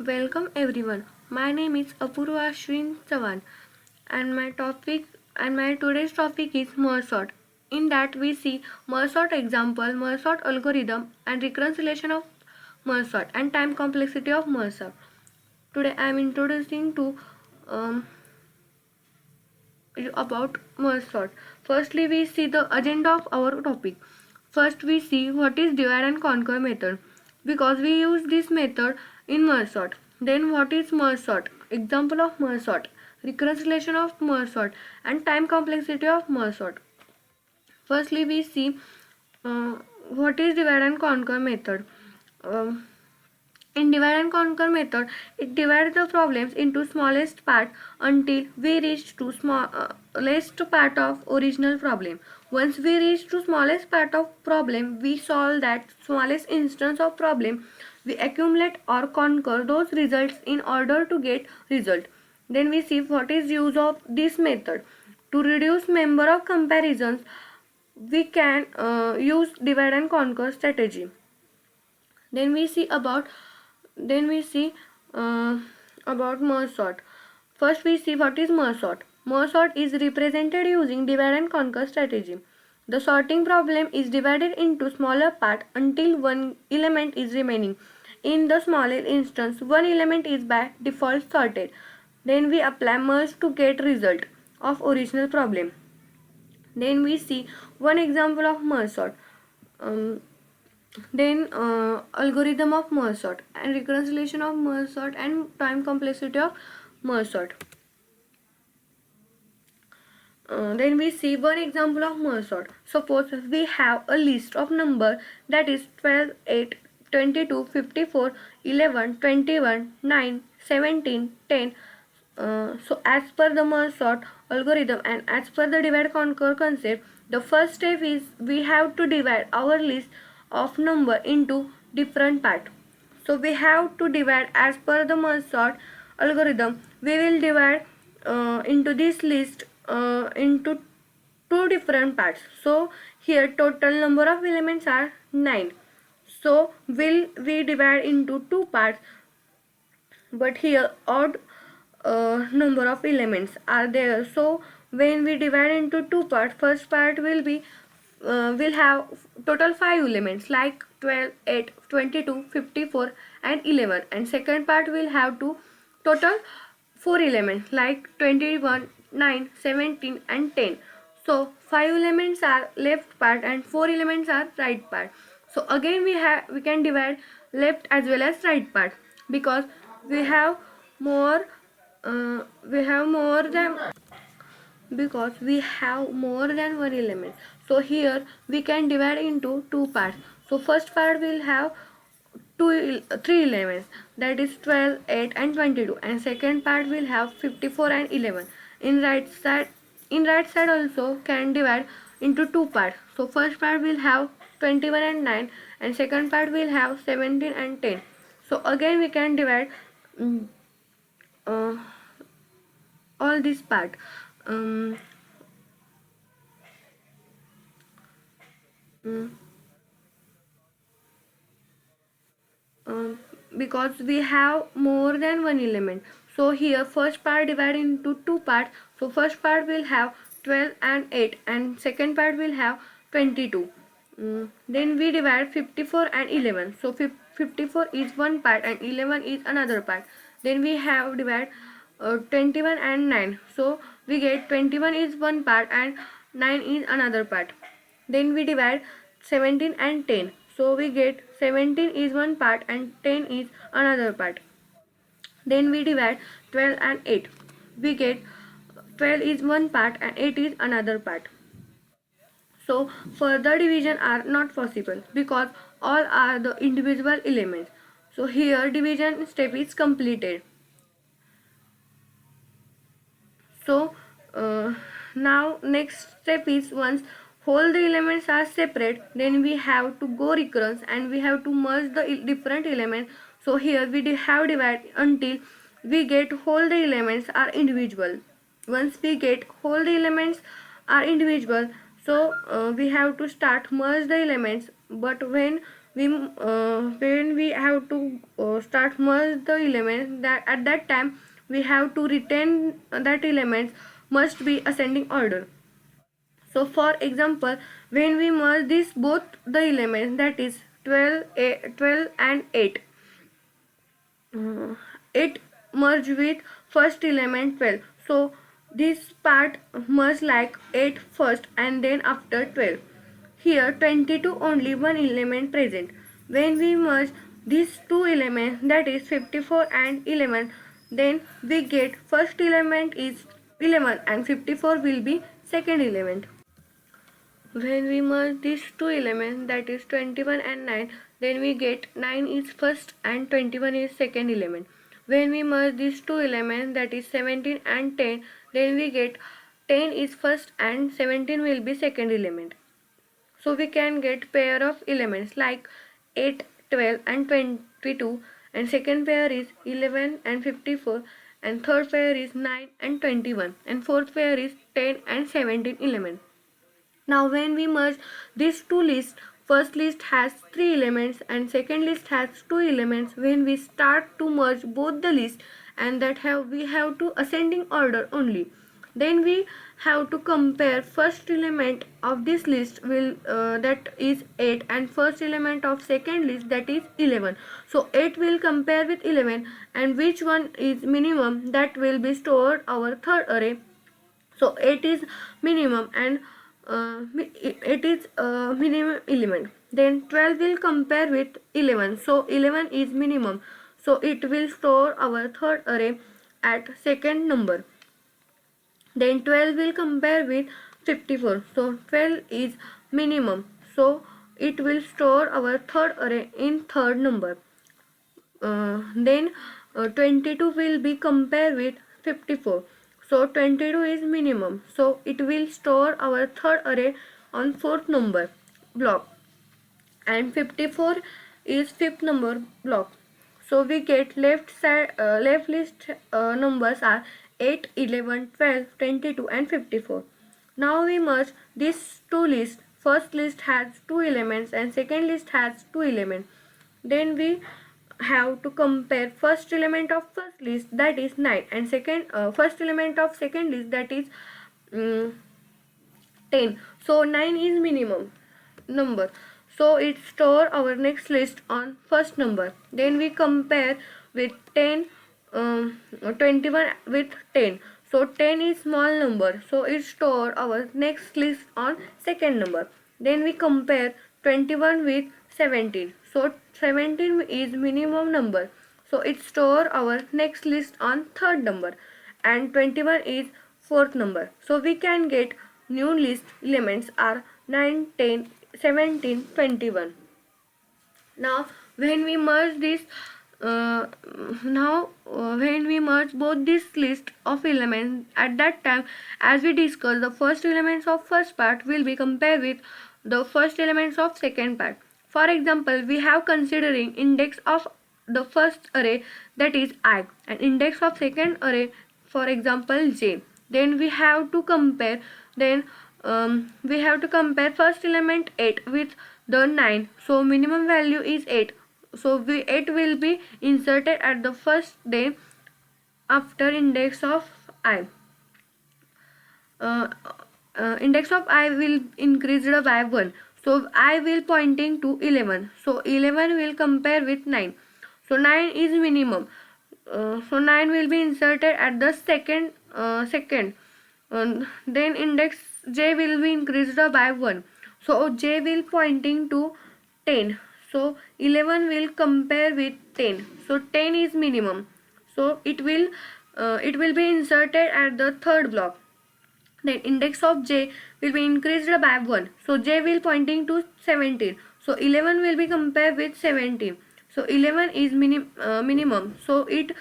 Welcome everyone. My name is Apurva Ashwin Chavan and my today's topic is merge sort. In that we see merge sort example, merge sort algorithm and reconciliation of merge sort and time complexity of merge sort. Today I am introducing to um, about merge sort. Firstly we see the agenda of our topic. First we see what is divide and conquer method because we use this method in merge sort. Then what is merge sort? Example of merge sort, reconciliation of merge sort and time complexity of merge sort. Firstly we see uh, what is divide and conquer method. Um, in divide and conquer method, it divides the problems into smallest part until we reach to smallest part of original problem. Once we reach to smallest part of problem, we solve that smallest instance of problem. We accumulate or conquer those results in order to get result. Then we see what is use of this method. To reduce number of comparisons, we can use divide and conquer strategy. Then we see uh, about merge sort. First we see what is merge sort. Merge sort is represented using divide and conquer strategy. The sorting problem is divided into smaller part until one element is remaining. In the smaller instance, one element is by default sorted. Then we apply merge to get result of original problem. Then we see one example of merge sort. Um, then algorithm of merge sort and reconciliation of merge sort and time complexity of merge sort. Then we see one example of merge sort. Suppose we have a list of number that is 12, 8, 22, 54, 11, 21, 9, 17, 10. So as per the merge sort algorithm and as per the divide conquer concept, the first step is we have to divide our list of number into different part. So we have to divide as per the merge sort algorithm. We will divide into this list into two different parts. So here total number of elements are 9. So will we divide into two parts, but here odd number of elements are there. So when we divide into two parts, first part will have total 5 elements like 12, 8, 22, 54 and 11, and second part will have to total 4 elements like 21, 9, 17 and 10. So 5 elements are left part and 4 elements are right part. So again we can divide left as well as right part because we have more we have more than because we have more than one element. So here we can divide into two parts. So first part will have three elements, that is 12, 8 and 22, and second part will have 54 and 11. In right side also can divide into two parts. So first part will have 21 and 9 and second part will have 17 and 10. So again we can divide mm, uh, all this part. um, mm, um, because we have more than one element. So here first part divided into two parts. So first part will have 12 and 8 and second part will have 22. Then we divide 54 and 11. So 54 is one part and 11 is another part. Then we have divide 21 and 9. So we get 21 is one part and 9 is another part. Then we divide 17 and 10. So we get 17 is one part and 10 is another part. Then we divide 12 and 8. We get 12 is one part and 8 is another part. So further division are not possible because all are the individual elements. So here division step is completed. So now next step is once whole the elements are separate, then we have to go recurrence and we have to merge the different elements. So here we have divide until we get whole the elements are individual. Once we get whole the elements are individual, so we have to start merge the elements. But when when we have to start merge the elements, that at that time we have to retain that elements must be ascending order. So for example, when we merge this both the elements, that is 12 and 8, 8 merge with first element 12. So this part merge like 8 first and then after 12. Here 22 only one element present. When we merge these two elements, that is 54 and 11, then we get first element is 11 and 54 will be second element. When we merge these two elements, that is 21 and 9, then we get 9 is first and 21 is second element. When we merge these two elements, that is 17 and 10, then we get 10 is first and 17 will be second element. So we can get pair of elements like 8, 12 and 22, and second pair is 11 and 54, and third pair is 9 and 21, and fourth pair is 10 and 17 element. Now when we merge these two lists, first list has 3 elements and second list has 2 elements. When we start to merge both the lists, and that we have to ascending order only, then we have to compare first element of this list will that is 8 and first element of second list, that is 11. So 8 will compare with 11, and which one is minimum, that will be stored our third array. So 8 is minimum, and it is minimum element. Then 12 will compare with 11, so 11 is minimum, so it will store our third array at second number. Then 12 will compare with 54, so 12 is minimum, so it will store our third array in third number. Then 22 will be compared with 54, so 22 is minimum, so it will store our third array on fourth number block, and 54 is fifth number block. So we get left side left list numbers are 8, 11, 12, 22 and 54. Now we merge these two lists. First list has 2 elements and second list has 2 elements. Then we have to compare first element of first list, that is 9, and first element of second list, that is 10. So 9 is minimum number, so it store our next list on first number. Then we compare with 10, 21 with 10, so 10 is small number, so it store our next list on second number. Then we compare 21 with 17, so 17 is minimum number, so it store our next list on third number, and 21 is fourth number. So we can get new list elements are 9, 10, 17, 21. Now when we merge this when we merge both this list of elements, at that time, as we discussed, the first elements of first part will be compared with the first elements of second part. For example, we have considering index of the first array, that is I, and index of second array, for example j. Then we have to compare first element 8 with the 9, so minimum value is 8, so 8 will be inserted at the first, then after index of I, index of I will increase by 1, so I will pointing to 11, so 11 will compare with 9, so 9 is minimum, so 9 will be inserted at the second, then index j will be increased by 1, so j will pointing to 10, so 11 will compare with 10, so 10 is minimum, so it will be inserted at the third block. Then index of j will be increased by 1, so j will pointing to 17, so 11 will be compared with 17, so 11 is minimum, so it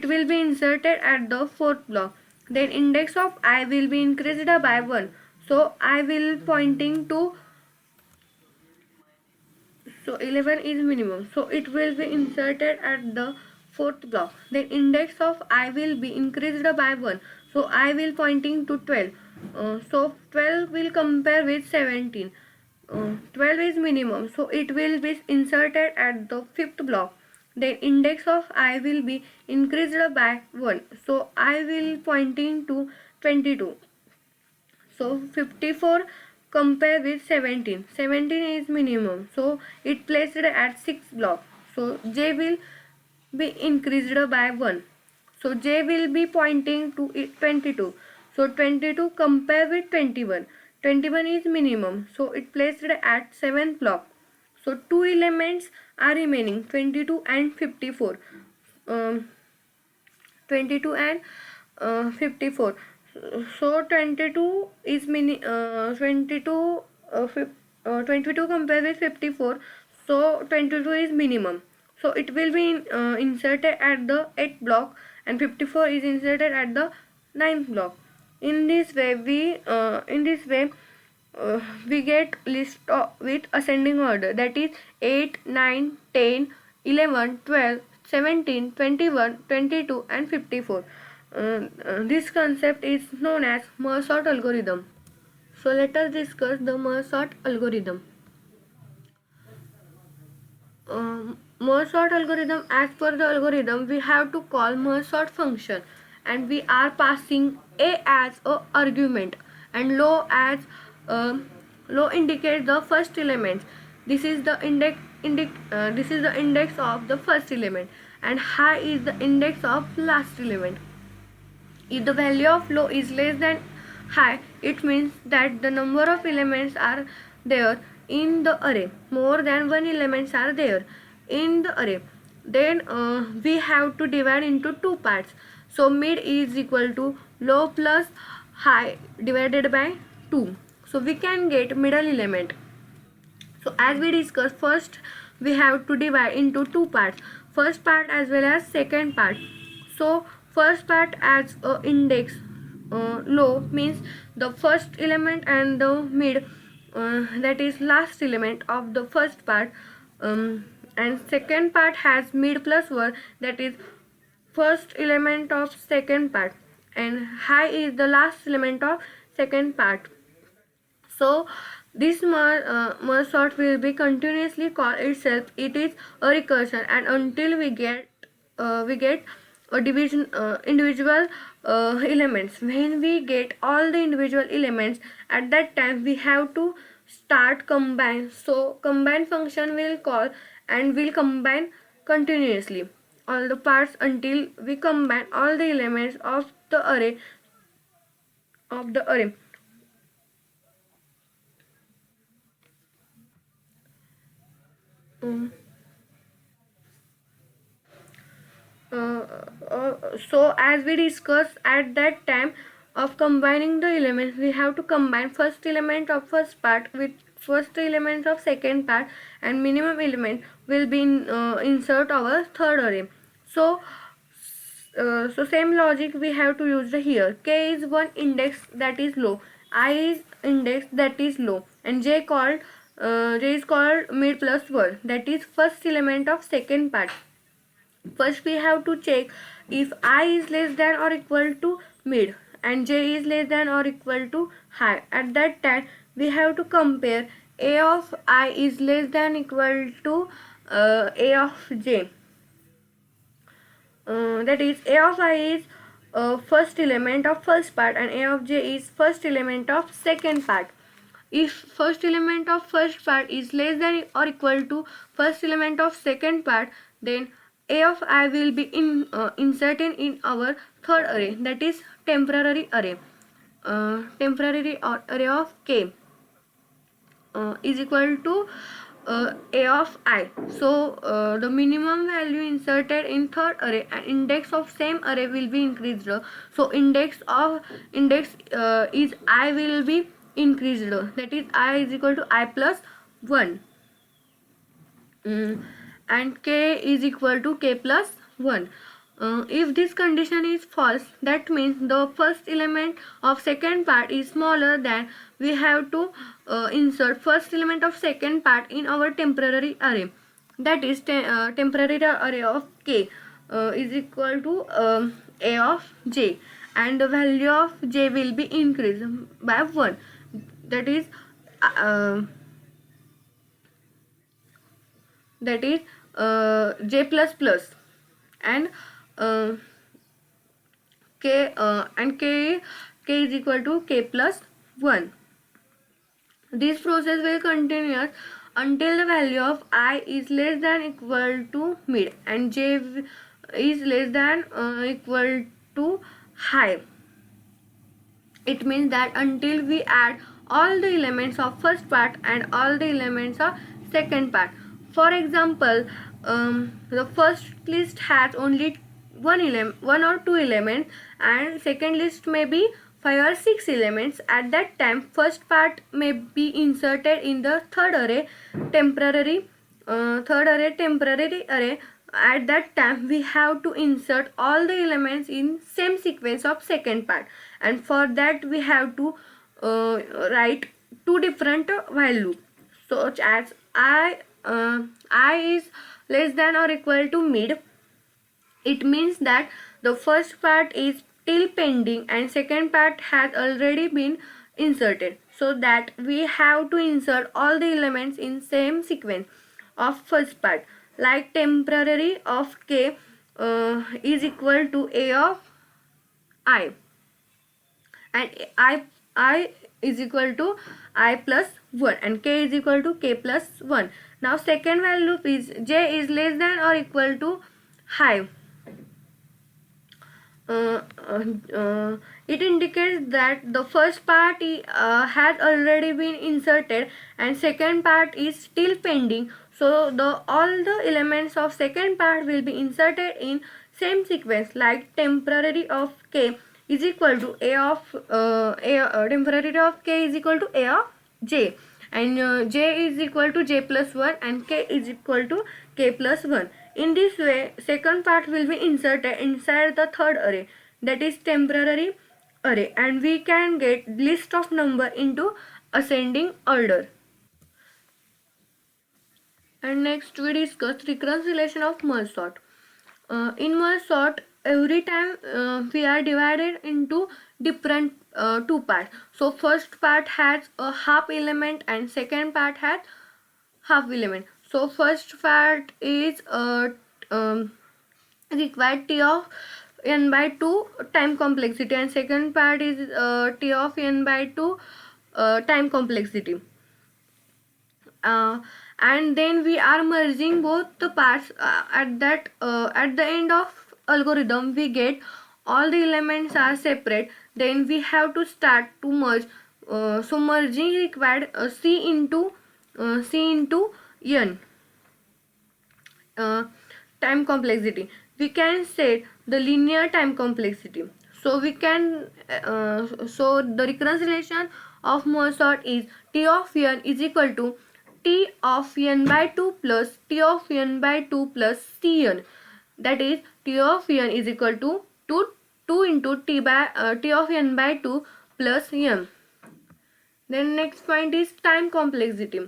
will be inserted at the fourth block. Then index of I will be increased by 1, so I will pointing to, so 11 is minimum, so it will be inserted at the fourth block. Then index of I will be increased by 1, so I will pointing to 12, so 12 will compare with 17, 12 is minimum, so it will be inserted at the fifth block. Then index of I will be increased by 1, so I will pointing to 22. So 54 compare with 17. 17 is minimum, so it placed at 6 block. So J will be increased by 1. So J will be pointing to 22. So 22 compare with 21. 21 is minimum, so it placed at 7th block. So two elements are remaining, 22 and 54. Um, 22 and 54. So 22 is 22 compared with 54. So 22 is minimum. So it will be inserted at the 8th block, and 54 is inserted at the 9th block. In this way we get list with ascending order, that is 8, 9, 10, 11, 12, 17, 21, 22 and 54. This concept is known as merge sort algorithm. So let us discuss the merge sort algorithm. Merge sort algorithm, as per the algorithm we have to call merge sort function, and we are passing a as a argument and low indicates the first element. This is the this is the index of the first element, and high is the index of last element. If the value of low is less than high, it means that the number of elements are there in the array. More than one elements are there in the array. Then we have to divide into two parts. So mid is equal to low plus high divided by 2. So we can get middle element. So as we discussed, first we have to divide into two parts, first part as well as second part. So first part as a index low means the first element, and the mid that is last element of the first part, and second part has mid plus 1, that is first element of second part, and high is the last element of second part. So this merge sort will be continuously call itself. It is a recursion, and until we get a division individual elements. When we get all the individual elements, at that time we have to start combine. So combine function will call and will combine continuously all the parts until we combine all the elements of the array of the array. Um, uh, so as we discussed, at that time of combining the elements, we have to combine first element of first part with first element of second part, and minimum element will be insert our third array. So so same logic we have to use the here. K is one index that is low, I is index that is low, and J is called mid plus 1, that is first element of second part. First we have to check if I is less than or equal to mid, and J is less than or equal to high. At that time we have to compare A of I is less than equal to A of J. That is A of I is first element of first part, and A of J is first element of second part. If first element of first part is less than or equal to first element of second part, then A of I will be inserted in our third array, that is temporary array. Temporary array of K is equal to A of I. So the minimum value inserted in third array and index of same array will be increased. So index is I will be increased, that is I is equal to I plus 1. And K is equal to K plus 1. If this condition is false, that means the first element of second part is smaller than, we have to insert first element of second part in our temporary array, that is temporary array of K is equal to A of J, and the value of J will be increased by 1, that is that is j plus plus, and uh, k is equal to k plus 1. This process will continue until the value of I is less than equal to mid and j is less than equal to high. It means that until we add all the elements of first part and all the elements of second part. For example, the first list has only one or two elements, and second list may be 5 or 6 elements. At that time, first part may be inserted in the temporary temporary array. At that time, we have to insert all the elements in same sequence of second part, and for that we have to write two different while loop, such as I is less than or equal to mid. It means that the first part is still pending and second part has already been inserted, so that we have to insert all the elements in same sequence of first part. Like temporary of k is equal to a of I, and I is equal to I plus 1 and k is equal to k plus 1. Now second value is j is less than or equal to high. uh, uh, it indicates that the first part has already been inserted and second part is still pending, so the all the elements of second part will be inserted in same sequence. Like temporary of k is equal to a of temporary of k is equal to a of j, and j is equal to j plus 1 and k is equal to k plus 1. In this way, second part will be inserted inside the third array, that is temporary array, and we can get list of number into ascending order. And next we discuss reconciliation of merge sort. In merge sort, every time we are divided into different two parts. So first part has a half element and second part has half element. So first part is required t of n by 2 time complexity, and second part is t of n by 2 time complexity. And then we are merging both the parts. At the end of algorithm we get all the elements are separate, then we have to start to merge. So merging required c into n time complexity. We can set the linear time complexity. So we can so the reconciliation of merge sort is t of n is equal to t of n by 2 plus t of n by 2 plus cn. That is t of n is equal to 2 into t of n by 2 plus n. Then next point is time complexity.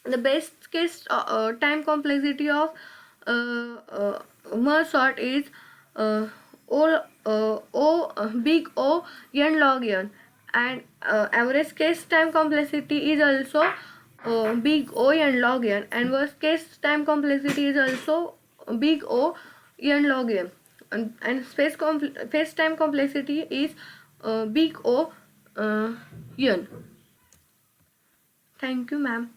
The best case time complexity of merge sort is big O n log n, and average case time complexity is also big O n log n, and worst case time complexity is also big O n log n, and space time complexity is big O n. Thank you, ma'am.